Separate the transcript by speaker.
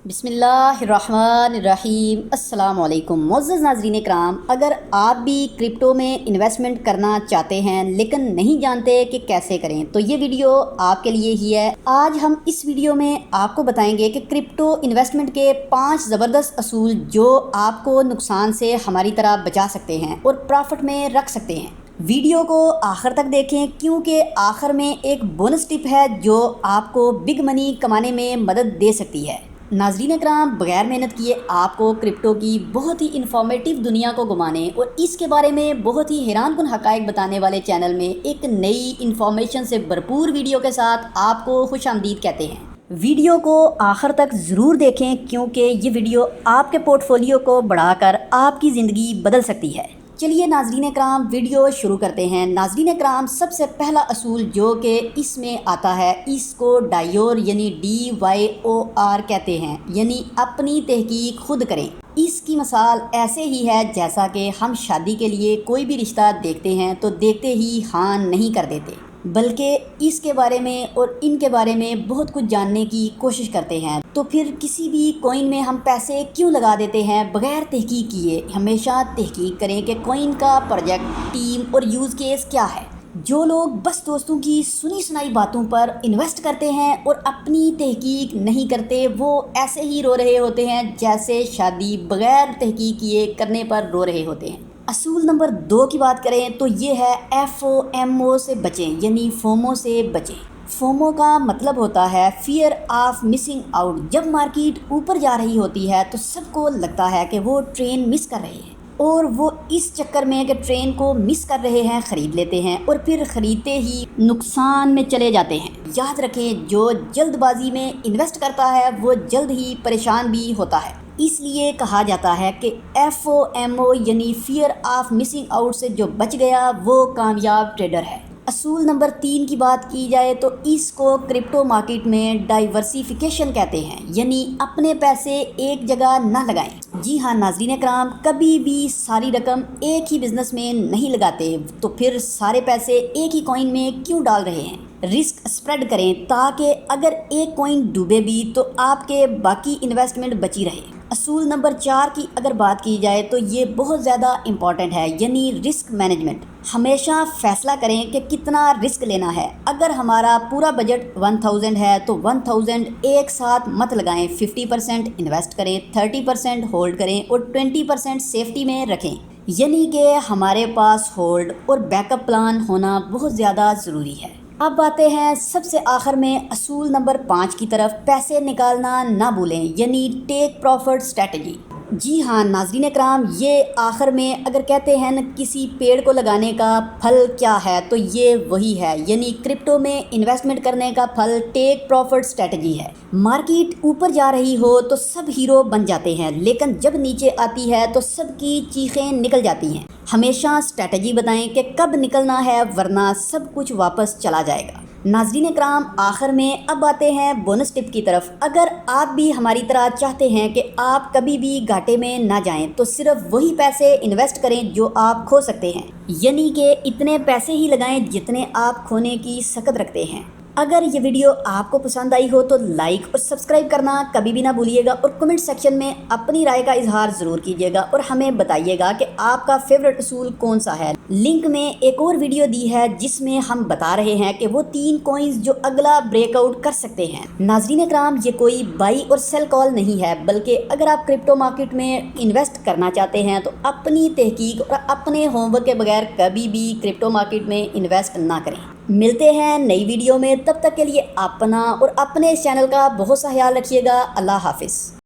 Speaker 1: बिस्मिल्लाहिर्रहमानिर्रहीम। अस्सलाम वालेकुम मुअज़्ज़ज़ नाज़रीन इकराम, अगर आप भी क्रिप्टो में इन्वेस्टमेंट करना चाहते हैं लेकिन नहीं जानते कि कैसे करें तो ये वीडियो आपके लिए ही है। आज हम इस वीडियो में आपको बताएंगे कि क्रिप्टो इन्वेस्टमेंट के 5 ज़बरदस्त असूल जो आपको नुकसान से हमारी तरह बचा सकते हैं और प्रॉफिट में रख सकते हैं। वीडियो को आखिर तक देखें क्योंकि आखिर में एक बोनस टिप है जो आपको बिग मनी कमाने में मदद दे सकती है। नाज़रीन इकराम, बगैर मेहनत किए आपको क्रिप्टो की बहुत ही इंफॉर्मेटिव दुनिया को घुमाने और इसके बारे में बहुत ही हैरानकुन हक़ाइक़ बताने वाले चैनल में एक नई इन्फॉर्मेशन से भरपूर वीडियो के साथ आपको खुशामदीद कहते हैं। वीडियो को आखिर तक ज़रूर देखें क्योंकि ये वीडियो आपके पोर्टफोलियो को बढ़ाकर आपकी ज़िंदगी बदल सकती है। चलिए नाज़रीन इकराम, वीडियो शुरू करते हैं। नाज़रीन इकराम, सबसे पहला असूल जो कि इसमें आता है, इसको डायोर यानी DYOR कहते हैं, यानी अपनी तहकीक खुद करें। इसकी मिसाल ऐसे ही है जैसा कि हम शादी के लिए कोई भी रिश्ता देखते हैं तो देखते ही हाँ नहीं कर देते, बल्कि इसके बारे में और इनके बारे में बहुत कुछ जानने की कोशिश करते हैं। तो फिर किसी भी कॉइन में हम पैसे क्यों लगा देते हैं बगैर तहकीक किए? हमेशा तहकीक करें कि कॉइन का प्रोजेक्ट, टीम और यूज़ केस क्या है। जो लोग बस दोस्तों की सुनी सुनाई बातों पर इन्वेस्ट करते हैं और अपनी तहकीक नहीं करते, वो ऐसे ही रो रहे होते हैं जैसे शादी बगैर तहकीक किए करने पर रो रहे होते हैं। असूल नंबर 2 की बात करें तो ये है FOMO से बचें, यानी फोमो से बचें। फोमो का मतलब होता है फियर ऑफ मिसिंग आउट। जब मार्केट ऊपर जा रही होती है तो सबको लगता है कि वो ट्रेन मिस कर रहे हैं और वो इस चक्कर में कि ट्रेन को मिस कर रहे हैं ख़रीद लेते हैं और फिर ख़रीदते ही नुकसान में चले जाते हैं। याद रखें, जो जल्दबाजी में इन्वेस्ट करता है वो जल्द ही परेशान भी होता है। इसलिए कहा जाता है कि FOMO यानी फियर ऑफ मिसिंग आउट से जो बच गया वो कामयाब ट्रेडर है। असूल नंबर 3 की बात की जाए तो इसको क्रिप्टो मार्केट में डाइवर्सिफिकेशन कहते हैं, यानी अपने पैसे एक जगह ना लगाएं। जी हाँ नाज़रीन इकराम, कभी भी सारी रकम एक ही बिज़नेस में नहीं लगाते, तो फिर सारे पैसे एक ही कॉइन में क्यों डाल रहे हैं? रिस्क स्प्रेड करें ताकि अगर एक कॉइन डूबे भी तो आपके बाकी इन्वेस्टमेंट बची रहे। असूल नंबर 4 की अगर बात की जाए तो ये बहुत ज़्यादा इम्पॉर्टेंट है, यानी रिस्क मैनेजमेंट। हमेशा फैसला करें कि कितना रिस्क लेना है। अगर हमारा पूरा बजट 1000 है तो 1000 एक साथ मत लगाएं। 50% इन्वेस्ट करें, 30% होल्ड करें और 20% सेफ्टी में रखें। यानी कि हमारे पास होल्ड और बैकअप प्लान होना बहुत ज़्यादा ज़रूरी है। अब आते हैं सबसे आखिर में असूल नंबर 5 की तरफ, पैसे निकालना ना भूलें, यानी टेक प्रॉफिट स्ट्रेटजी। जी हाँ नाज़रीन इकराम, ये आखिर में अगर कहते हैं न किसी पेड़ को लगाने का फल क्या है तो ये वही है, यानी क्रिप्टो में इन्वेस्टमेंट करने का फल टेक प्रॉफिट स्ट्रेटजी है। मार्केट ऊपर जा रही हो तो सब हीरो बन जाते हैं, लेकिन जब नीचे आती है तो सबकी चीखें निकल जाती हैं। हमेशा स्ट्रेटजी बताएं कि कब निकलना है, वरना सब कुछ वापस चला जाएगा। नाज़रीन इकराम, आखिर में अब आते हैं बोनस टिप की तरफ। अगर आप भी हमारी तरह चाहते हैं कि आप कभी भी घाटे में ना जाएं तो सिर्फ वही पैसे इन्वेस्ट करें जो आप खो सकते हैं, यानी कि इतने पैसे ही लगाएं जितने आप खोने की सकत रखते हैं। अगर ये वीडियो आपको पसंद आई हो तो लाइक और सब्सक्राइब करना कभी भी ना भूलिएगा और कमेंट सेक्शन में अपनी राय का इजहार ज़रूर कीजिएगा और हमें बताइएगा कि आपका फेवरेट असूल कौन सा है। लिंक में एक और वीडियो दी है जिसमें हम बता रहे हैं कि वो 3 कॉइन्स जो अगला ब्रेकआउट कर सकते हैं। नाज़रीन इकराम, ये कोई बाई और सेल कॉल नहीं है, बल्कि अगर आप क्रिप्टो मार्केट में इन्वेस्ट करना चाहते हैं तो अपनी तहकीक और अपने होमवर्क के बगैर कभी भी क्रिप्टो मार्केट में इन्वेस्ट ना करें। मिलते हैं नई वीडियो में, तब तक के लिए अपना और अपने इस चैनल का बहुत सा ख्याल रखिएगा। अल्लाह हाफिज़।